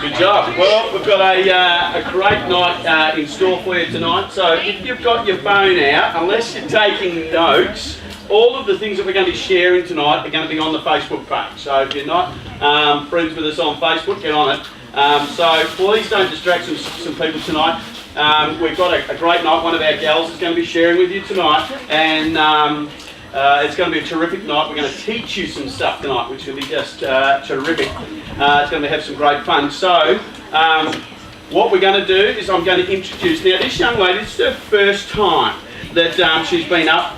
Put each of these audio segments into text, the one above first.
Good job. Well, we've got a great night in store for you tonight. So if you've got your phone out, unless you're taking notes, all of the things that we're going to be sharing tonight are going to be on the Facebook page. So if you're not friends with us on Facebook, get on it. So please don't distract some people tonight. We've got a great night. One of our gals is going to be sharing with you tonight, and it's going to be a terrific night. We're going to teach you some stuff tonight, which will be just terrific. It's going to have some great fun. So what we're going to do is I'm going to introduce, now this young lady, it's her first time that she's been up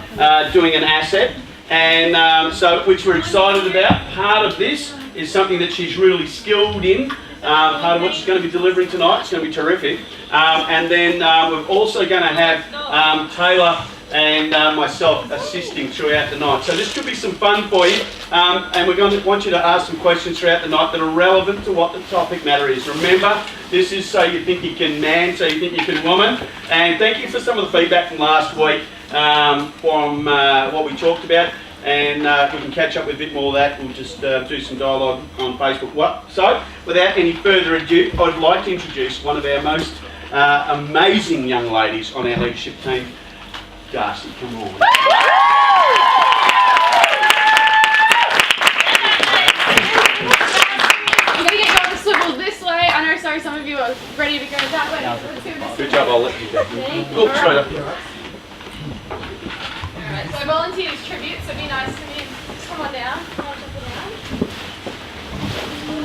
doing an asset, and so which we're excited about. Part of this is something that she's really skilled in. Part of what she's going to be delivering tonight. It's going to be terrific. And then we're also going to have Taylor and myself assisting throughout the night. So this should be some fun for you. And we're going to want you to ask some questions throughout the night that are relevant to what the topic matter is. Remember, this is so you think you can man, so you think you can woman. And thank you for some of the feedback from last week from what we talked about. And we can catch up with a bit more of that. We'll just do some dialogue on Facebook. So, without any further ado, I'd like to introduce one of our most amazing young ladies on our leadership team. Darcy, come on. I'm going to get going to swivel this way. I know, sorry, some of you are ready to go that way. Good job, I'll let you go. Oh, straight up. Alright, so I volunteered as tribute, so be nice to me. Come on down. Come on, jump down.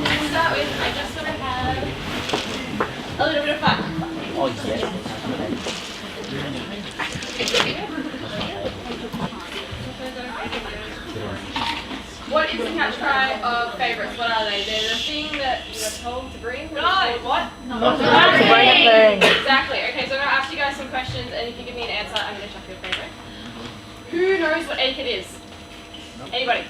To start with, I just want to have a little bit of fun. Oh, yes. What is the catch cry of favourites? What are they? They're the thing that you are told to bring. No. What? Nothing. Exactly. Okay, so I'm going to ask you guys some questions, and if you give me an answer, I'm going to chuck your favourite. Who knows what etiquette is? Anybody?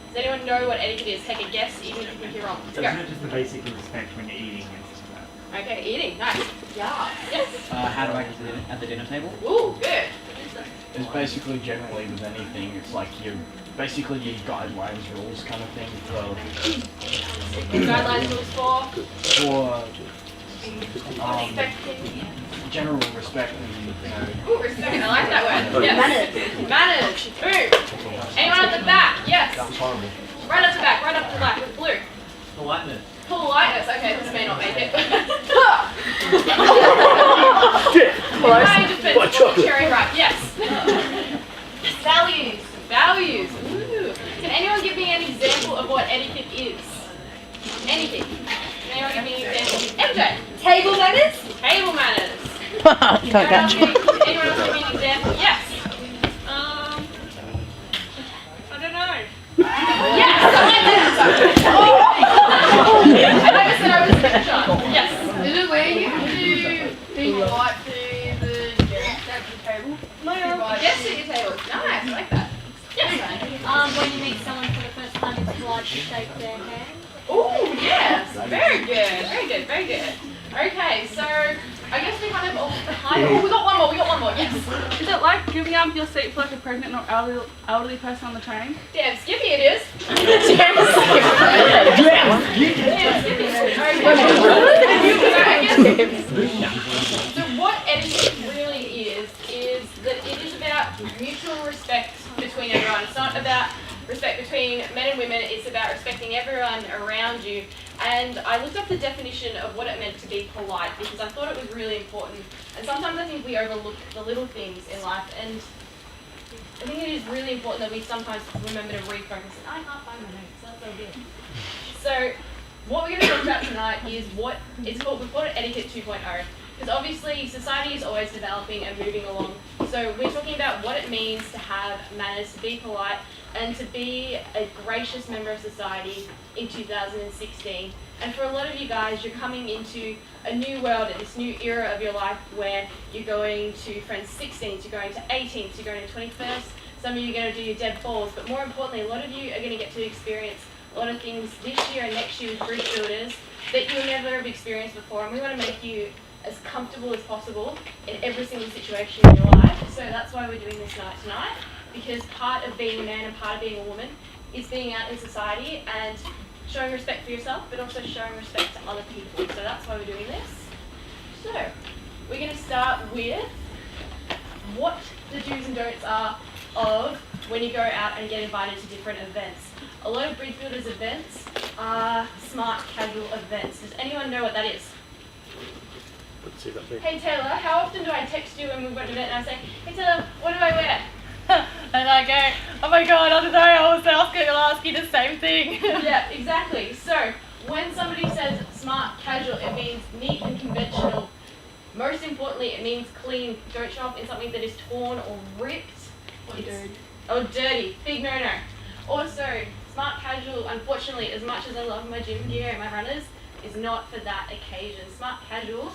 Does anyone know what etiquette is? Take a guess, even if you think you're wrong. Isn't it just the basic respect when you're eating and stuff like that? Okay, eating. Nice. Yeah. Yes. How to act at the dinner table? Ooh, good. It's basically generally with anything, it's like your guidelines, rules kind of thing Guidelines, rules for general respect and ooh, respect. I like that word. Yes. Manners. Boom. Anyone at the back? Yes. Right up the back. Right up the back with blue. politeness. Politeness. Okay, this may not make it. Kind of fits. Cherry ripe. Yes. Values. Values. Ooh. Can anyone give me an example of what etiquette is? Anything. Can anyone give me an example? MJ. Table manners? Table manners. Can't catch. Anyone else give me an example? Yes. I don't know. Yes. I never said I was a picture. Yes. Is it where you be polite to the guests at the table? Yes, at your table. Nice. I like that. Yes. When you meet someone for the first time, it's polite to shake their hand. Oh, yes. Very good. Very good. Very good. Okay, so I guess we kind of all behind. Oh, we got one more. We got one more. Yes. Is it like giving up your seat for like a pregnant or elderly person on the train? Damn Skippy it is. Damn Skippy. So what etiquette really is that it is about mutual respect between everyone. It's not about respect between men and women, it's about respecting everyone around you. And I looked up the definition of what it meant to be polite because I thought it was really important. And sometimes I think we overlook the little things in life, and I think it is really important that we sometimes remember to refocus. I can't find my notes, that's so good. So what we're going to talk about tonight is what it's called, we've called it Etiquette 2.0. Because obviously society is always developing and moving along. So we're talking about what it means to have manners, to be polite, and to be a gracious member of society in 2016. And for a lot of you guys, you're coming into a new world, and this new era of your life where you're going to Friends 16s, you're going to 18s, you're going to 21st. Some of you are going to do your Deb Falls, but more importantly, a lot of you are going to get to experience a lot of things this year and next year with Bridge Builders that you'll never have experienced before. And we want to make you as comfortable as possible in every single situation in your life. So that's why we're doing this night tonight, because part of being a man and part of being a woman is being out in society and showing respect for yourself, but also showing respect to other people. So that's why we're doing this. So we're going to start with what the do's and don'ts are of when you go out and get invited to different events. A lot of Bridge Builders events are smart casual events. Does anyone know what that is? Let's see that there. Hey Taylor, how often do I text you when we've got an event and I say, hey Taylor, what do I wear? And I go, oh my god, I don't know, I was going to ask you the same thing. Yeah, exactly. So when somebody says smart casual, it means neat and conventional. Most importantly, it means clean. Don't show up in something that is torn or ripped. Or dirty. Big no-no. Also, smart casual, unfortunately, as much as I love my gym gear and my runners, is not for that occasion. Smart casual,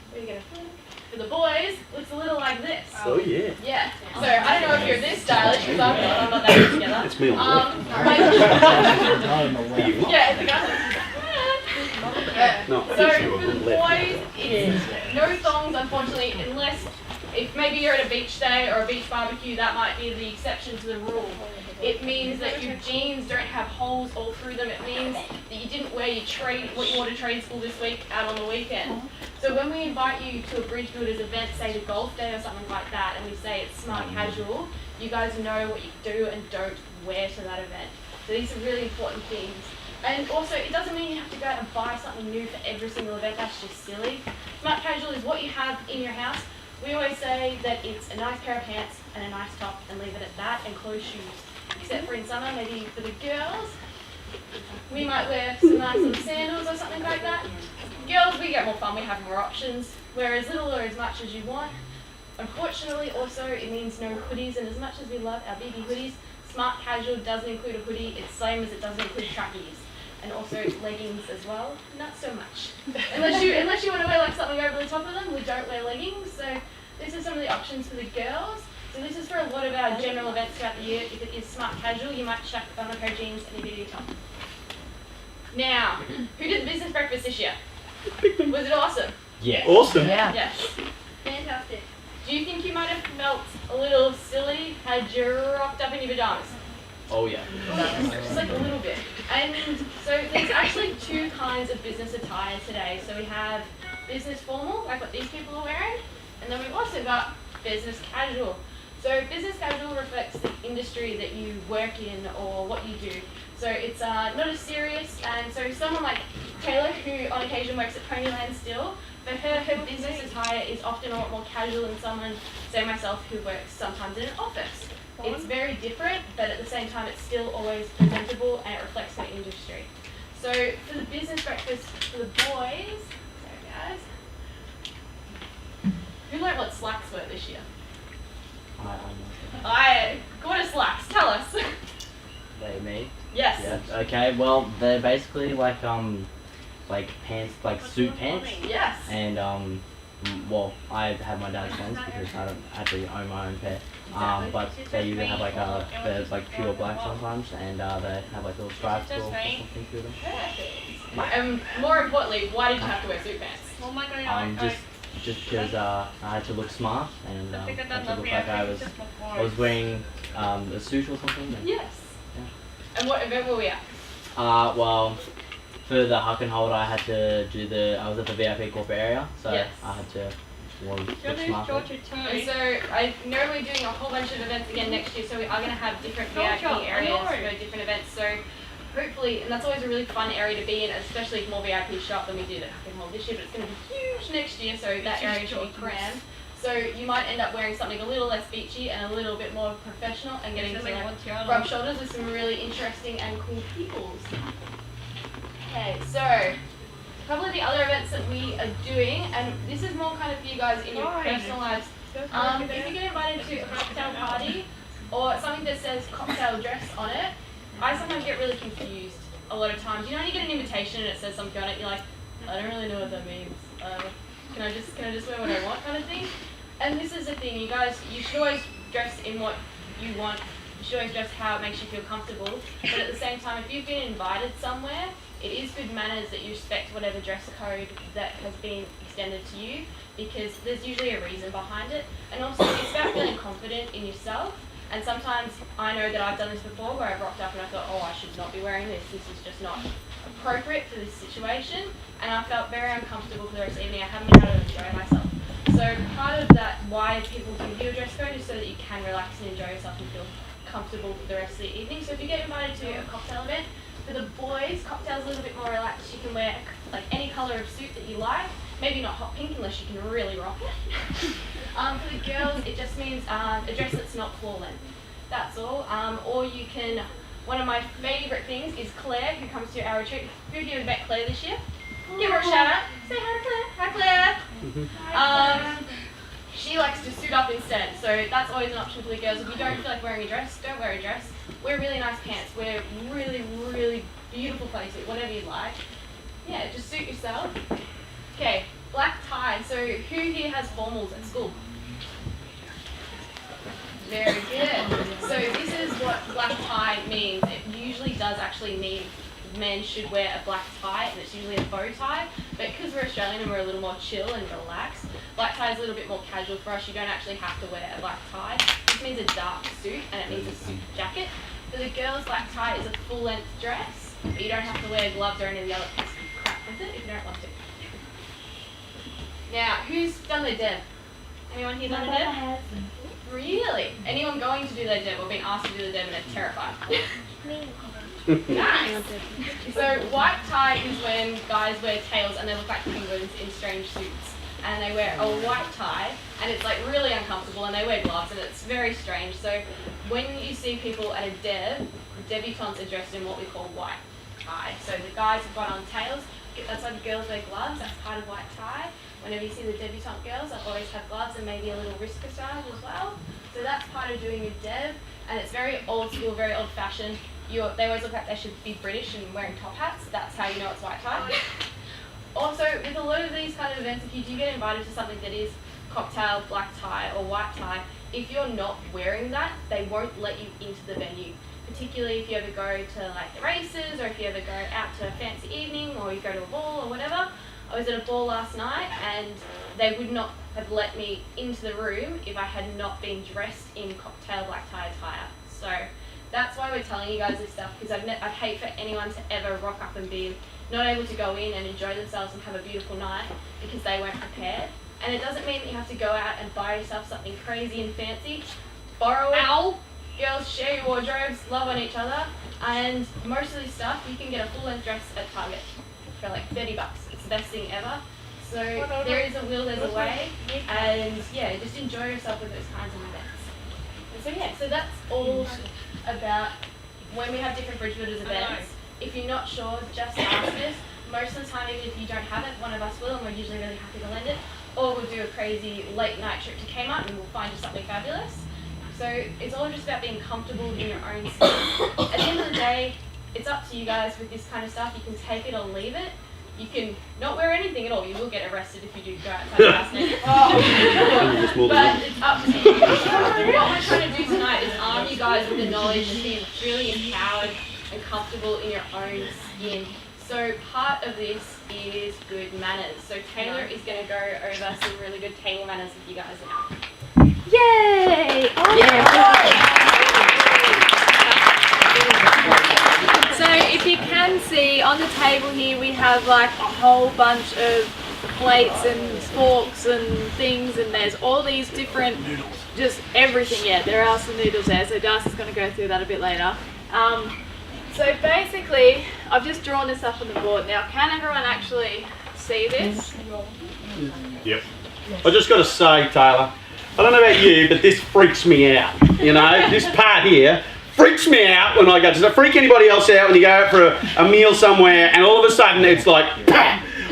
where are you going to put it? For the boys, looks a little like this. Oh yeah. Yeah. So I don't know if you're this stylish, because I'm not that put together. It's me on the left. Not on the left. Yeah, it's a guy. No, So I think you for were the left. boys, it's no thongs, unfortunately, unless if maybe you're at a beach day or a beach barbecue, that might be the exception to the rule. It means that your jeans don't have holes all through them. It means that you didn't wear your what you wore to trade school this week out on the weekend. So when we invite you to a Bridge Builders event, say the golf day or something like that, and we say it's smart casual, you guys know what you do and don't wear to that event. So these are really important things. And also, it doesn't mean you have to go out and buy something new for every single event. That's just silly. Smart casual is what you have in your house. We always say that it's a nice pair of pants and a nice top and leave it at that, and closed shoes. Except for in summer, maybe for the girls, we might wear some nice little sandals or something like that. Girls, we get more fun, we have more options. Wear as little or as much as you want. Unfortunately, also, it means no hoodies, and as much as we love our BB hoodies, smart casual doesn't include a hoodie. It's the same as it doesn't include trackies. And also leggings as well, not so much. Unless you want to wear like something over the top of them, we don't wear leggings. So these are some of the options for the girls. So this is for a lot of our general events throughout the year. If it is smart casual, you might chuck on a pair of jeans and a BB top. Now, who did the business breakfast this year? Was it awesome? Yeah. Awesome. Yeah. Yes. Fantastic. Do you think you might have felt a little silly had you rocked up in your pajamas? Oh yeah. Just like a little bit. And so there's actually two kinds of business attire today. So we have business formal, like what these people are wearing, and then we've also got business casual. So business casual reflects the industry that you work in or what you do. So it's not as serious, and so someone like Taylor, who on occasion works at Ponyland still, for her business attire is often a lot more casual than someone, say myself, who works sometimes in an office. It's very different, but at the same time it's still always presentable and it reflects the industry. So for the business breakfast for the boys, sorry guys, who learned what slacks were this year? What are slacks? Tell us. Me? Yes. Yeah. Okay. Well, they're basically like pants, like suit pants, Yes. and well, I have my dad's ones because I don't actually own my own pair. But they usually have like they're like pure black sometimes, and they have like little stripes or something through them. And more importantly, why did you have to wear suit pants? Just because I had to look smart and I had to look like I was wearing a suit or something. And, Yes. And what event were we at? well, for the Huck and Hold, I was at the VIP corporate area, so Yes. I had to look smart. And so I'm normally doing a whole bunch of events again next year, so we are going to have different VIP areas for different events. So hopefully, and that's always a really fun area to be in, especially if more VIP shop than we did at Huck and Hold this year, but it's going to be huge next year, so that area should be crammed. So you might end up wearing something a little less beachy and a little bit more professional and getting to like rub shoulders with some really interesting and cool peoples. Okay, so probably the other events that we are doing, and this is more kind of for you guys in your personal lives. If you get invited to a cocktail party or something that says cocktail dress on it, I sometimes get really confused a lot of times. You know when you get an invitation and it says something on it, you're like, I don't really know what that means. Can I just wear what I want kind of thing? And this is the thing, you guys, you should always dress in what you want. You should always dress how it makes you feel comfortable. But at the same time, if you've been invited somewhere, it is good manners that you respect whatever dress code that has been extended to you, because there's usually a reason behind it. And also, it's about feeling confident in yourself. And sometimes I know that I've done this before where I've rocked up and I thought, oh, I should not be wearing this. This is just not appropriate for this situation, and I felt very uncomfortable for the rest of the evening. I haven't been able to enjoy myself. So part of that, why people give you a dress code, is so that you can relax and enjoy yourself and feel comfortable for the rest of the evening. So if you get invited to a cocktail event, for the boys, cocktail's a little bit more relaxed. You can wear like any colour of suit that you like. Maybe not hot pink unless you can really rock it. For the girls, it just means a dress that's not floor length. That's all. Or you can, one of my favourite things is Claire, who comes to our retreat. Who of you have met Claire this year? Give her a shout out. Say hi to Claire. Hi Claire. She likes to suit up instead, so that's always an option for the girls. If you don't feel like wearing a dress, don't wear a dress. Wear really nice pants. Wear really, really beautiful places, whatever you like. Yeah, just suit yourself. Okay, black tie. So who here has formals at school? Very good. So this is what black tie means. It usually does actually mean men should wear a black tie, and it's usually a bow tie. But because we're Australian and we're a little more chill and relaxed, black tie is a little bit more casual for us. You don't actually have to wear a black tie. This means a dark suit, and it means a suit jacket. For the girls, black tie is a full-length dress, but you don't have to wear gloves or any of the other crap with it if you don't want to. Now, who's done their deb? Anyone here done a deb? Really? Anyone going to do their deb or being asked to do the deb and are terrified? Nice. So white tie is when guys wear tails and they look like penguins in strange suits, and they wear a white tie and it's like really uncomfortable, and they wear gloves and it's very strange. So when you see people at a deb, debutantes are dressed in what we call white tie. So the guys have got on tails, that's why the girls wear gloves, that's part of white tie. Whenever you see the debutante girls, they'll always have gloves and maybe a little wrist massage as well. So that's part of doing your deb, and it's very old school, very old fashioned. They always look like they should be British and wearing top hats. That's how you know it's white tie. Also, with a lot of these kind of events, if you do get invited to something that is cocktail, black tie or white tie, if you're not wearing that, they won't let you into the venue. Particularly if you ever go to like the races, or if you ever go out to a fancy evening, or you go to a ball or whatever. I was at a ball last night and they would not have let me into the room if I had not been dressed in cocktail black tie attire. So that's why we're telling you guys this stuff, because I'd hate for anyone to ever rock up and be not able to go in and enjoy themselves and have a beautiful night because they weren't prepared. And it doesn't mean that you have to go out and buy yourself something crazy and fancy. Borrow it. Ow. Girls, share your wardrobes, love on each other, and most of this stuff you can get a full-length dress at Target for like $30. It's the best thing ever. So there is a will, there's a way, and yeah, just enjoy yourself with those kinds of events. And so yeah, so that's all about when we have different Bridgewater's events. If you're not sure, just ask us. Most of the time, even if you don't have it, one of us will, and we're usually really happy to lend it. Or we'll do a crazy late night trip to Kmart and we'll find you something fabulous. So it's all just about being comfortable in your own skin. At the end of the day, it's up to you guys with this kind of stuff. You can take it or leave it. You can not wear anything at all. You will get arrested if you do go outside the house naked. But it's up to you. What we're trying to do tonight is arm you guys with the knowledge of being really empowered and comfortable in your own skin. So part of this is good manners. So Taylor is going to go over some really good table manners with you guys now. Yay! Oh, yeah. So if you can see on the table here, we have like a whole bunch of plates and forks and things, and there's all these different, just everything. Yeah, there are some noodles there, so Darcy's going to go through that a bit later. So basically, I've just drawn this up on the board. Now, can everyone actually see this? Yep. I just got to say, Taylor, I don't know about you, but this freaks me out. You know, this part here freaks me out when I go. Does it freak anybody else out when you go out for a meal somewhere and all of a sudden it's like,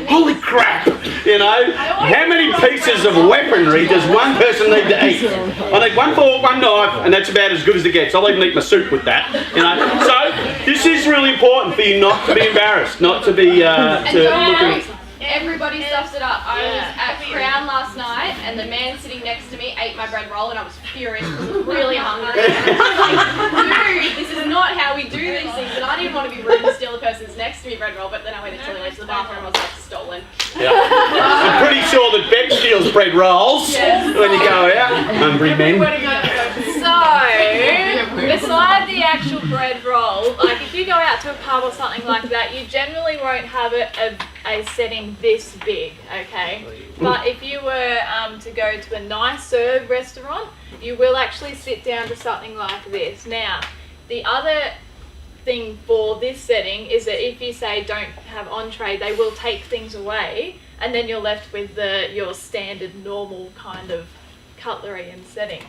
holy crap, you know? How many pieces of weaponry does one person need to eat? I need one fork, one knife, and that's about as good as it gets. I'll even eat my soup with that, you know? So this is really important for you not to be embarrassed, not to be looking... Everybody stuffs it up. I was at Crown last night and the man sitting next to me ate my bread roll and I was furious because I was really hungry. Dude, this is not how we do these things, and I didn't want to be rude and steal the person's next to me bread roll, but then I went until I went to the bathroom and I was like, stolen. Yeah. I'm pretty sure that Beck steals bread rolls when you go out. Hungry men. So, this is beside the actual bread roll, like if you go out to a pub or something like that, you generally won't have a setting this big, okay? But if you were to go to a nicer restaurant, you will actually sit down to something like this. Now, the other thing for this setting is that if you say don't have entree, they will take things away, and then you're left with your standard normal kind of cutlery and setting.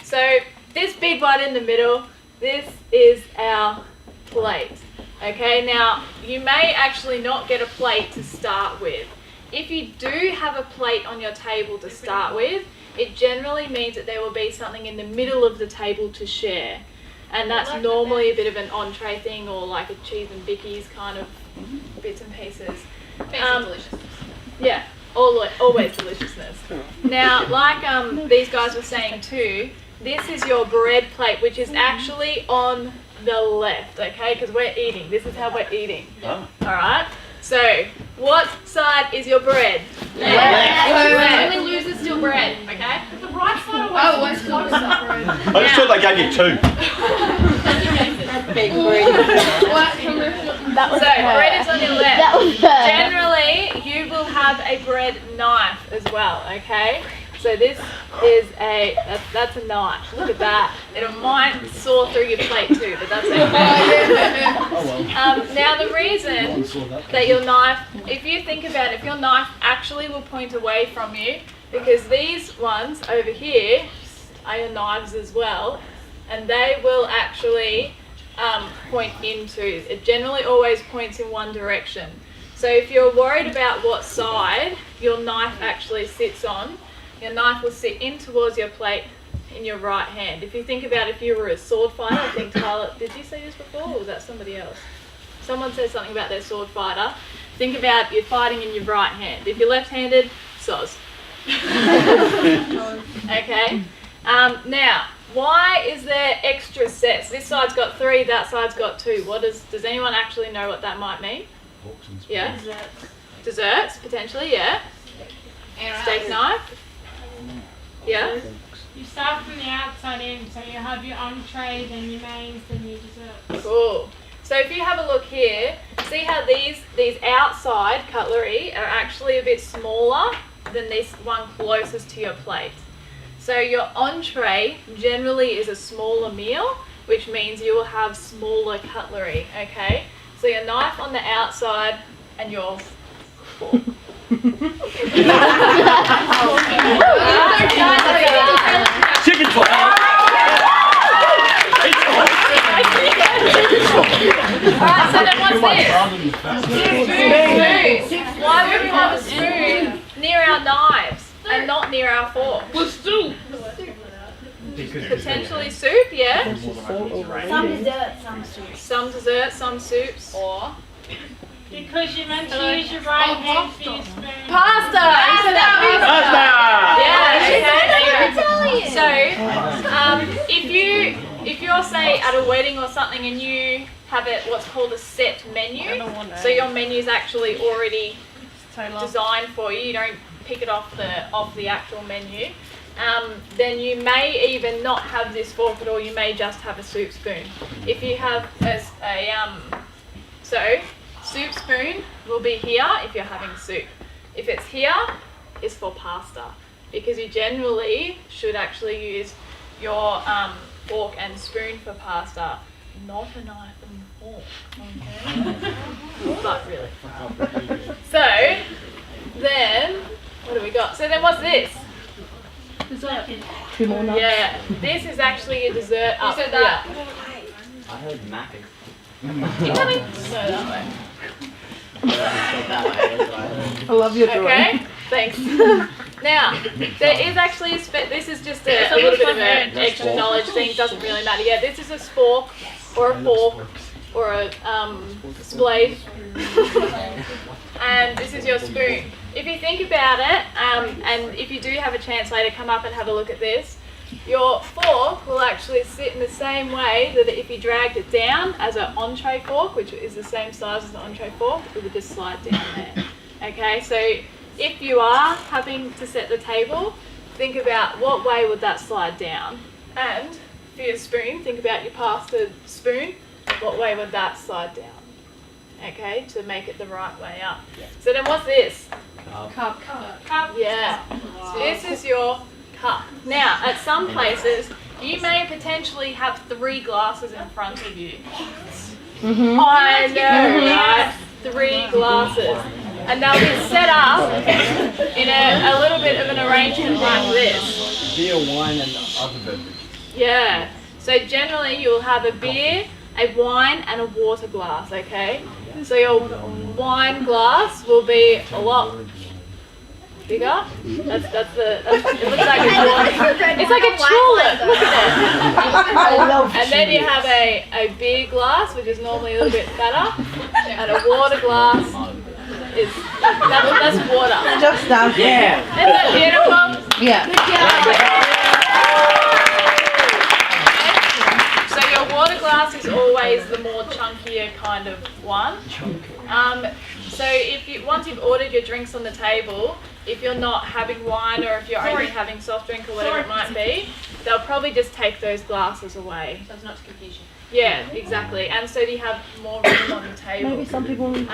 So this big one in the middle, this is our plate. Okay, now you may actually not get a plate to start with. If you do have a plate on your table to start with, it generally means that there will be something in the middle of the table to share. And that's normally a bit of an entree thing, or like a cheese and bickies kind of bits and pieces. Delicious. Yeah, always deliciousness. Now, like these guys were saying too, this is your bread plate, which is actually on the left, okay? Because we're eating. This is how we're eating. Oh. All right. So, what side is your bread? Left. Only losers still bread, okay? The right side always closer. I just thought they gave you two. So, bread is on your left. Generally, you will have a bread knife as well, okay? So this is that's a knife. Look at that. It might saw through your plate too, but that's okay. Now the reason that your knife, if you think about it, if your knife actually will point away from you, because these ones over here are your knives as well, and they will actually point into, it generally always points in one direction. So if you're worried about what side your knife actually sits on, your knife will sit in towards your plate in your right hand. If you think about if you were a sword fighter, I think Tyler, did you say this before, or was that somebody else? Someone said something about their sword fighter. Think about you're fighting in your right hand. If you're left-handed, soz. Okay. Now, why is there extra sets? This side's got 3, that side's got 2. Does anyone actually know what that might mean? Yeah. Desserts, potentially, yeah. Steak knife. Yeah. You start from the outside in, so you have your entrees and your mains and your desserts. Cool. So if you have a look here, see how these outside cutlery are actually a bit smaller than this one closest to your plate. So your entree generally is a smaller meal, which means you will have smaller cutlery, okay? So your knife on the outside and your fork. Chicken foot. Alright, so then what's this? Spoon. Why would we have a spoon near our knives and not near our forks? Potentially soup, yeah? Some desserts, some soups. Some desserts, some soups. Or? Because you're meant to use your right hand for your spoon. Pasta! So, if you're say at a wedding or something and you have what's called a set menu, so your menu's actually already designed for you, you don't pick it off the actual menu, then you may even not have this fork at all, you may just have a soup spoon. If you have soup spoon will be here if you're having soup. If it's here, it's for pasta, because you generally should actually use your fork and spoon for pasta, not a knife and fork, okay? But really. So, then, what do we got? So then what's this? Dessert. Yeah, this is actually a dessert up here. I heard mac. You coming? No, that way. I love your Okay, thanks. Now, there is actually this is just a little bit of an extra knowledge thing, doesn't really matter. Yeah, this is a spork, or a fork, or a spade, and this is your spoon. If you think about it, and if you do have a chance later, come up and have a look at this, your fork will actually sit in the same way that if you dragged it down as an entree fork, which is the same size as the entree fork, it would just slide down there. Okay, so if you are having to set the table, think about what way would that slide down. And for your spoon, think about your pasta spoon. What way would that slide down? Okay, to make it the right way up. So then what's this? Cup. Yeah. So this is your cup. Now, at some places, you may potentially have 3 glasses in front of you. I know, right? 3 glasses. And they'll be set up in a little bit of an arrangement like this. Beer, wine, and other beverages. Yeah. So generally you'll have a beer, a wine, and a water glass, okay? So your wine glass will be a lot bigger. It looks like a water. It's like a tulip. Look at it. And then you have a beer glass, which is normally a little bit fatter, and a water glass is that's water. Just stuff. Yeah. Isn't that beautiful? Yeah. So your water glass is always the more chunkier kind of one. So once you've ordered your drinks on the table, if you're not having wine or if you're only having soft drink or whatever it might be, they'll probably just take those glasses away. So it's not to confuse you. Yeah, exactly. And so you have more room on the table. Maybe some people in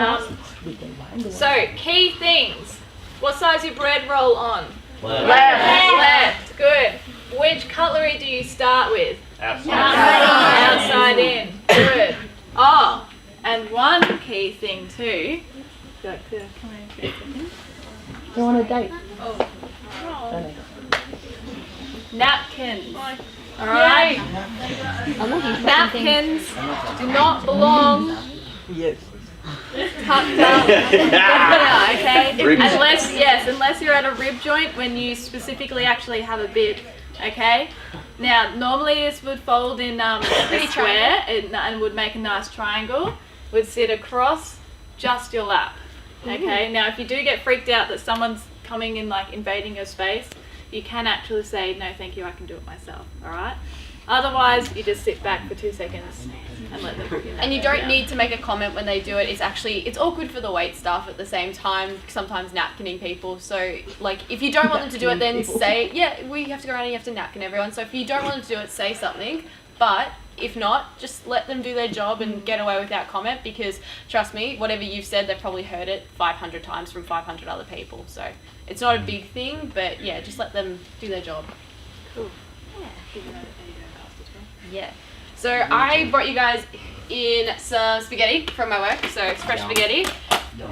So key things. What size your bread roll on? Left. Left. Good. Which cutlery do you start with? Outside in. Good. Oh, and one key thing too. Go Go on a date. Napkins. Alright? Napkins do not belong tucked up. Okay? Unless you're at a rib joint when you specifically actually have a bib. Okay? Now, normally this would fold in a square and would make a nice triangle. Would sit across just your lap. Okay? Now, if you do get freaked out that someone's coming in, like invading your space, you can actually say, no thank you, I can do it myself. Alright? Otherwise, you just sit back for 2 seconds and let them bring it. And you don't need to make a comment when they do it. It's all good for the wait staff at the same time, sometimes napkining people. So like if you don't want them to do it, then say, yeah, we have to go around and you have to napkin everyone. So if you don't want them to do it, say something. But if not, just let them do their job and get away without comment, because trust me, whatever you've said, they've probably heard it 500 times from 500 other people. So it's not a big thing, but yeah, just let them do their job. Cool. Yeah. So I brought you guys in some spaghetti from my work, so it's fresh spaghetti.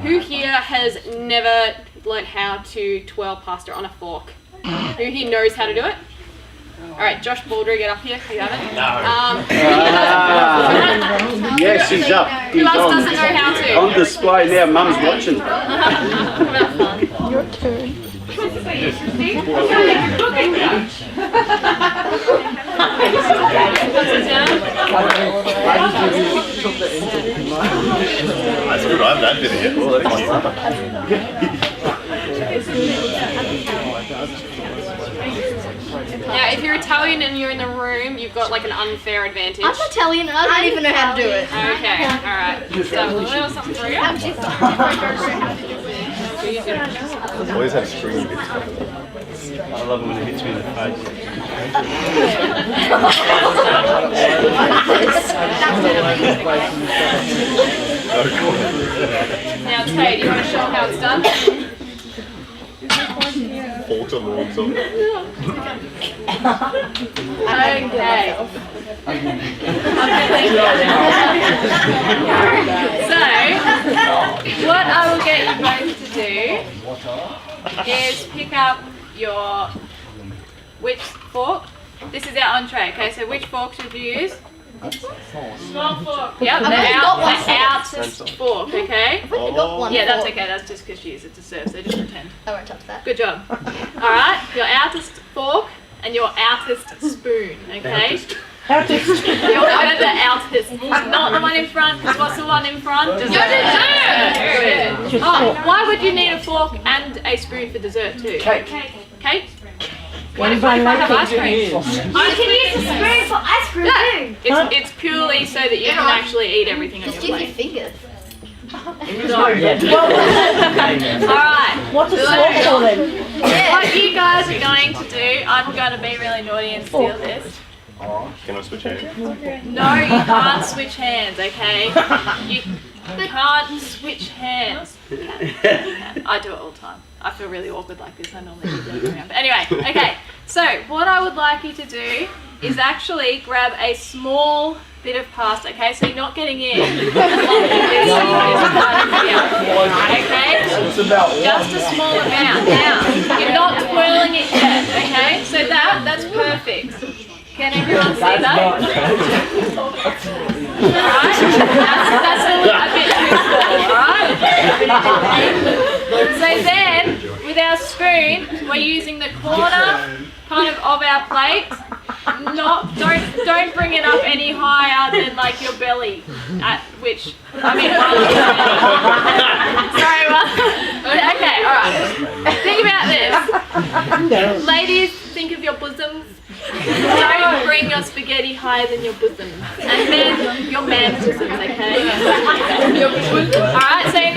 Who here has never learnt how to twirl pasta on a fork? Who here knows how to do it? Alright, Josh Baldry, get up here. You haven't? No. Yes, he's up. Who else doesn't know how to? On display now, Mum's watching. Your turn. That's good, I haven't had dinner yet. Well, Now, if you're Italian and you're in the room, you've got like an unfair advantage. I'm Italian and I don't even know how to do it. Okay, alright. So, we'll know something for you. I've always had stringy bits. I love it when it hits me in the face. Now, Tay, do you want to show them how it's done? Falter lawns on. Okay. So, what I will get you both to do is pick up your which fork. This is our entree, okay? So which fork should you use? Small fork. Yep, the outest fork, okay? I've only got one Yeah, that's fork. okay. That's just because she used it to serve, so just pretend. I won't touch that. Good job. Alright, your outest fork and your outest spoon, okay? Your the outest, not the one in front, because what's the one in front? Dessert! Good. Oh, why would you need a fork and a spoon for dessert too? Cake. Cake? What if I have ice cream? I can use a spoon for ice cream too. It's purely so that you can actually eat everything on Just your use your plate. fingers. Alright. What's a fork for then? What you guys are going to do, I'm going to be really naughty and steal this. Can I switch hands? No, you can't switch hands, okay? You can't switch hands. I do it all the time. I feel really awkward like this. I normally do that around. But anyway, okay. So what I would like you to do is actually grab a small bit of pasta, okay? So you're not getting in. Okay? Just a small amount. Now, you're not twirling it yet, okay? So that's perfect. Can everyone see that? Alright? That's a bit too small, alright? So then, with our spoon, we're using the corner kind of our plate. Don't bring it up any higher than like your belly, okay, alright. Think about this. Ladies, think of your bosoms. Don't bring your spaghetti higher than your bosoms. And then your man's bosoms, okay? Alright, so in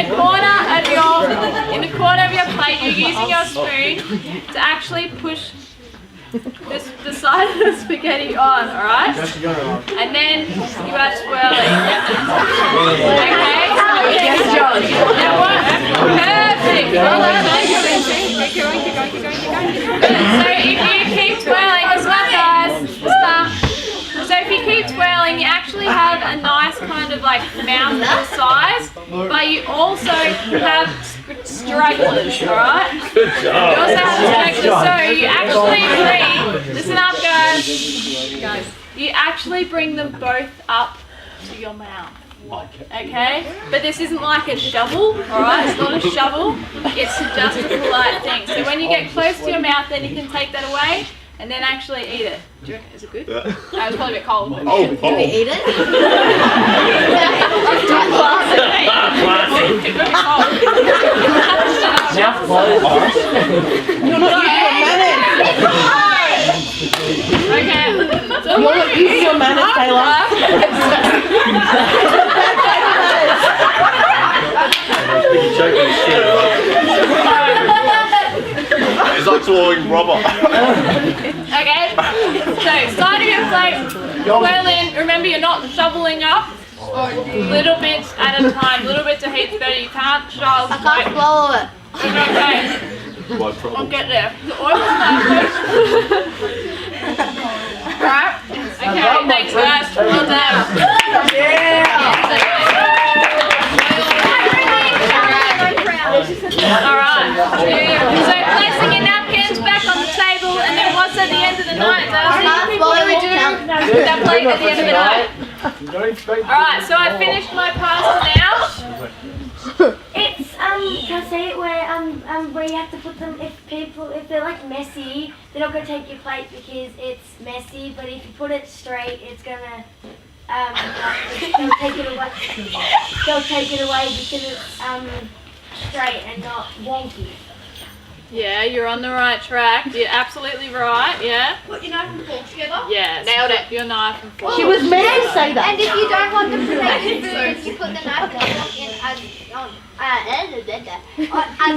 the corner of your plate, you're using your spoon to actually push the side of the spaghetti on, alright? And then you are twirling. Okay? Now what? Perfect! Well done. Keep going. So if you keep twirling as well, guys, so if you keep twirling, you actually have a nice kind of like mouthful size, but you also have stragglers, alright? Good job. You also have stragglers, so you actually listen up guys, you actually bring them both up to your mouth. Okay? But this isn't like a shovel, alright? It's not a shovel, it's just a polite thing. So when you get close to your mouth, then you can take that away and then actually eat it. Do you reckon, is it good? Yeah. It was probably a bit cold. But Oh, Can we eat it? You're not okay. So you're not using your manners, Taylor. It's like swallowing rubber. Okay, so side of your plate, well in, remember you're not shoveling up, little bits at a time, little bits of heat's better, you can't shove. I can't swallow it. Okay, I'll get there. The oil's perfect. Right, okay, thanks guys, well done. Alright, so placing your napkins back on the table, and then what's at the end of the night, Darcy? What do we do with that plate at the end of the night? Alright, so I finished my pasta now. It's can I say it where you have to put them if they're like messy, they're not gonna take your plate because it's messy, but if you put it straight, it's gonna they'll take it away. They'll take it away because it's straight and not wonky. Yeah, you're on the right track. You're absolutely right, yeah? Put your knife and fork together. Yeah, nailed it. Your knife and fork. She was meant to say that. And if you don't want them to make food, you put the knife and fork in as a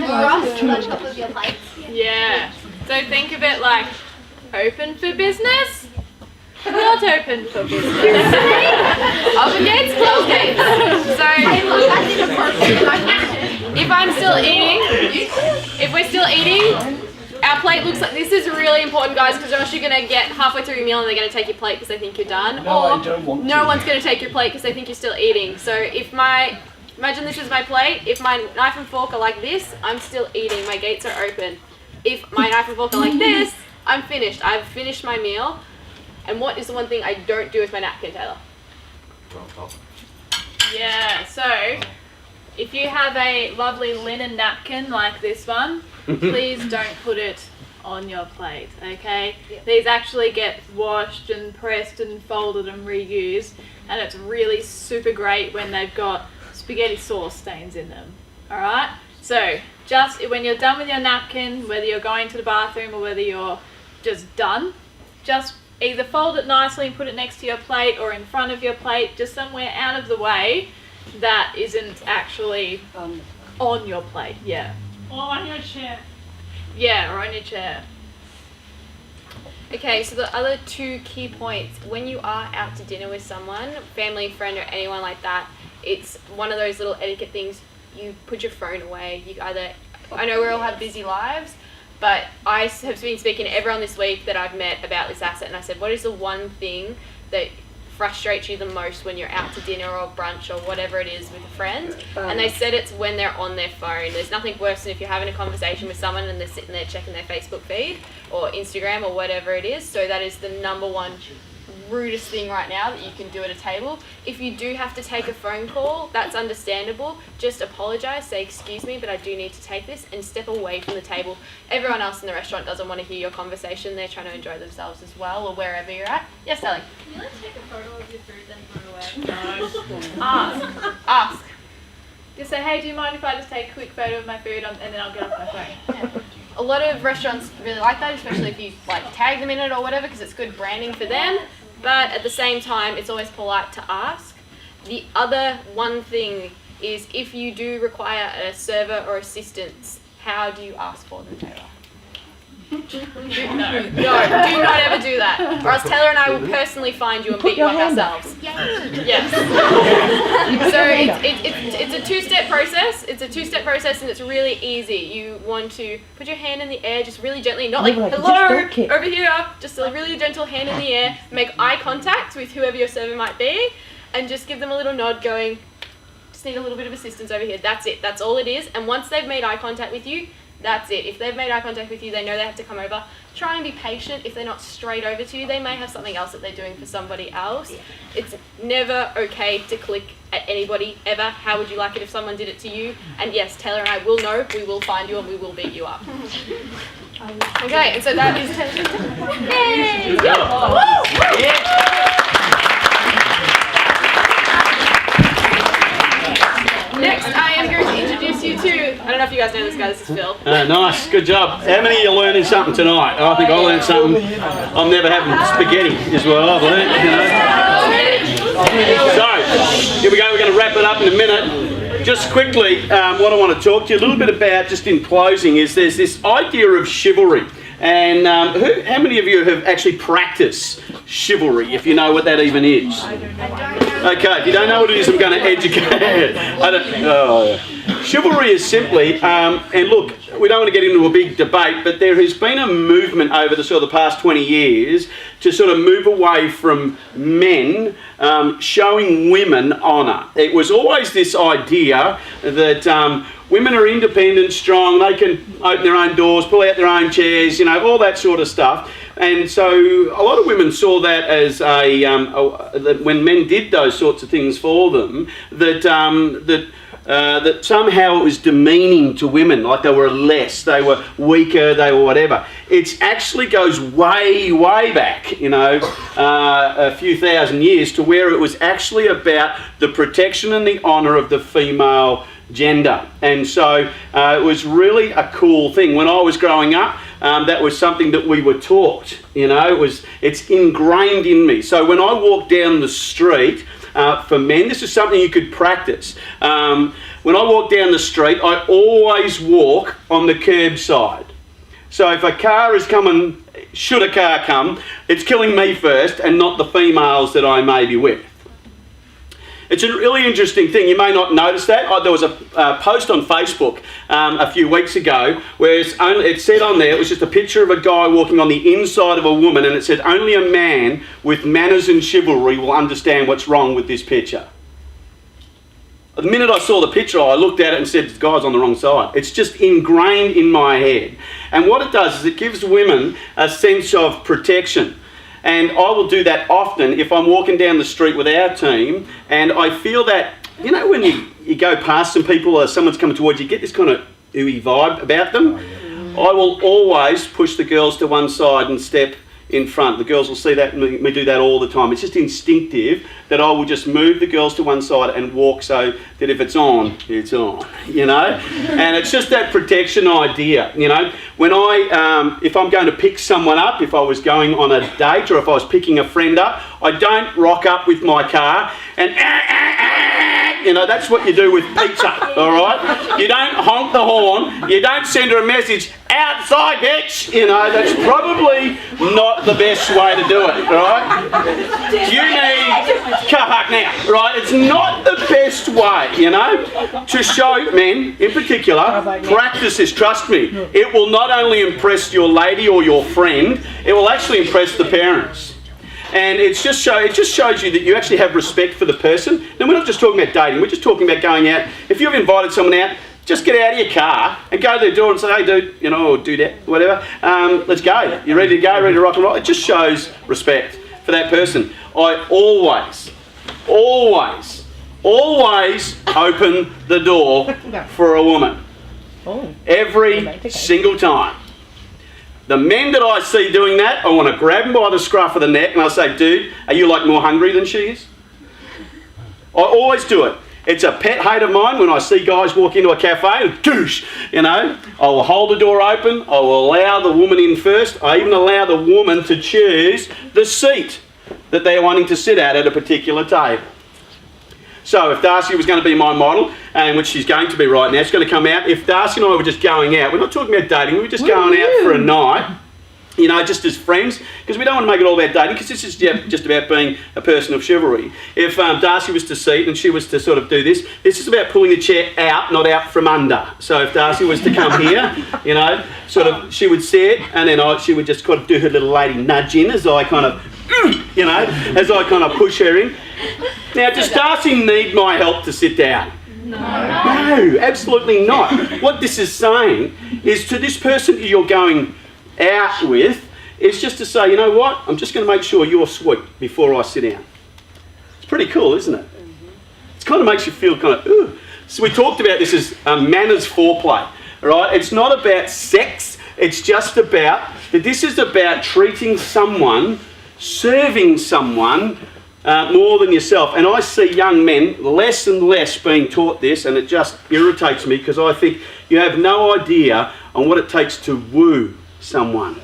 cross on top of your plate. Yeah. So think of it like open for business, not open for business. Open gates, closed gates. So if I'm still eating, if we're still eating, our plate looks like this is really important, guys, because or else you're gonna get halfway through your meal and they're gonna take your plate because they think you're done, or no one's gonna take your plate because they think you're still eating. So if imagine this is my plate. If my knife and fork are like this, I'm still eating. My gates are open. If my knife and fork are like this, I'm finished. I've finished my meal. And what is the one thing I don't do with my napkin, Taylor? Yeah, so if you have a lovely linen napkin like this one, please don't put it on your plate, okay? These actually get washed and pressed and folded and reused, and it's really super great when they've got spaghetti sauce stains in them, alright? So just when you're done with your napkin, whether you're going to the bathroom or whether you're just done, just either fold it nicely and put it next to your plate or in front of your plate, just somewhere out of the way that isn't actually on your plate, yeah. Or on your chair. Yeah, or on your chair. Okay, so the other two key points, when you are out to dinner with someone, family, friend, or anyone like that, it's one of those little etiquette things. You put your phone away. You either, I know we all have busy lives, but I have been speaking to everyone this week that I've met about this asset, and I said, what is the one thing that frustrates you the most when you're out to dinner or brunch or whatever it is with a friend? And they said it's when they're on their phone. There's nothing worse than if you're having a conversation with someone and they're sitting there checking their Facebook feed or Instagram or whatever it is. So that is the number one rudest thing right now that you can do at a table. If you do have to take a phone call, that's understandable. Just apologise, say excuse me, but I do need to take this, and step away from the table. Everyone else in the restaurant doesn't want to hear your conversation. They're trying to enjoy themselves as well, or wherever you're at. Yes, Sally? Can you take a photo of your food then put it away? Ask. Just say, hey, do you mind if I just take a quick photo of my food and then I'll get off my phone? A lot of restaurants really like that, especially if you like tag them in it or whatever, because it's good branding for them. But at the same time, it's always polite to ask. The other one thing is, if you do require a server or assistance, how do you ask for them, Taylor? No, do not ever do that. Or else Taylor and I will personally find you and beat you up ourselves. Yes. So it's a two-step process. It's a two-step process, and it's really easy. You want to put your hand in the air just really gently, not like hello over here, just a really gentle hand in the air. Make eye contact with whoever your server might be, and just give them a little nod going, just need a little bit of assistance over here. That's it. That's all it is. And once they've made eye contact with you, that's it. If they've made eye contact with you, they know they have to come over. Try and be patient. If they're not straight over to you, they may have something else that they're doing for somebody else. It's never okay to click at anybody, ever. How would you like it if someone did it to you? And yes, Taylor and I will know. We will find you and we will beat you up. Okay, and so that is Taylor. Yay! Next, I am going to introduce you to, I don't know if you guys know this guy, this is Phil. Nice, good job. How many of you are learning something tonight? I think I learned something. I'm never having spaghetti is what I've learned, you know. So, here we go, we're going to wrap it up in a minute. Just quickly, what I want to talk to you a little bit about, just in closing, is there's this idea of chivalry. And how many of you have actually practiced chivalry, if you know what that even is? Okay, if you don't know what it is, I'm going to educate. Chivalry is simply, and look, we don't want to get into a big debate, but there has been a movement over the sort of the past 20 years to sort of move away from men showing women honour. It was always this idea that women are independent, strong, they can open their own doors, pull out their own chairs, you know, all that sort of stuff. And so a lot of women saw that as that when men did those sorts of things for them, that somehow it was demeaning to women, like they were less, they were weaker, they were whatever. It actually goes way, way back, you know, a few thousand years, to where it was actually about the protection and the honour of the female gender. And so it was really a cool thing. When I was growing up, that was something that we were taught, you know, it's ingrained in me. So when I walk down the street, for men, this is something you could practice. When I walk down the street, I always walk on the curb side. So if a car is coming, should a car come, it's killing me first and not the females that I may be with. It's a really interesting thing. You may not notice that. There was a post on Facebook a few weeks ago where it said on there, it was just a picture of a guy walking on the inside of a woman, and it said, only a man with manners and chivalry will understand what's wrong with this picture. The minute I saw the picture, I looked at it and said, the guy's on the wrong side. It's just ingrained in my head. And what it does is it gives women a sense of protection. And I will do that often if I'm walking down the street with our team and I feel that, you know, when you go past some people or someone's coming towards you, you get this kind of ooey vibe about them. I will always push the girls to one side and step in front. The girls will see that, and we do that all the time. It's just instinctive that I will just move the girls to one side and walk so that if it's on, it's on, you know? And it's just that protection idea, you know? When if I'm going to pick someone up, if I was going on a date or if I was picking a friend up, I don't rock up with my car and You know, that's what you do with pizza, all right? You don't honk the horn. You don't send her a message, outside, bitch. You know, that's probably not the best way to do it, right? You need car park now, right? It's not the best way, you know, to show men in particular. Practice this, trust me. It will not only impress your lady or your friend, it will actually impress the parents. And it just shows you that you actually have respect for the person. Now, we're not just talking about dating, we're just talking about going out. If you've invited someone out, just get out of your car and go to their door and say, hey dude, you know, or do that, whatever, let's go. You ready to go, ready to rock and roll? It just shows respect for that person. I always open the door for a woman. Every single time. The men that I see doing that, I want to grab them by the scruff of the neck and I say, dude, are you like more hungry than she is? I always do it. It's a pet hate of mine when I see guys walk into a cafe and douche, you know. I will hold the door open, I will allow the woman in first, I even allow the woman to choose the seat that they're wanting to sit at a particular table. So if Darcy was going to be my model, and which she's going to be right now, it's going to come out, if Darcy and I were just going out, we're not talking about dating, we were just going out for a night, you know, just as friends, because we don't want to make it all about dating, because this is just about being a person of chivalry. If Darcy was to sit and she was to sort of do this is about pulling the chair out, not out from under. So if Darcy was to come here, you know, sort of, she would sit, and then she would just kind of do her little lady nudge in as I kind of, you know, as I kind of push her in. Now, does Darcy need my help to sit down? No, absolutely not. What this is saying is to this person you're going out with, is just to say, you know what, I'm just going to make sure you're sweet before I sit down. It's pretty cool, isn't it? It kind of makes you feel kind of, ooh. So we talked about this as manners foreplay, right? It's not about sex, it's just about, this is about treating someone, serving someone more than yourself. And I see young men less and less being taught this, and it just irritates me because I think you have no idea on what it takes to woo someone.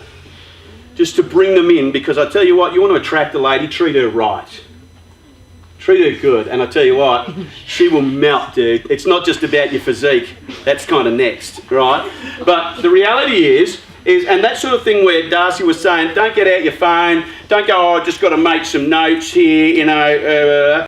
Just to bring them in, because I tell you what, you want to attract a lady, treat her right. Treat her good, and I tell you what, she will melt, dude. It's not just about your physique, that's kind of next, right? But the reality is, and that sort of thing where Darcy was saying, don't get out your phone, don't go, oh, I just got to make some notes here, you know,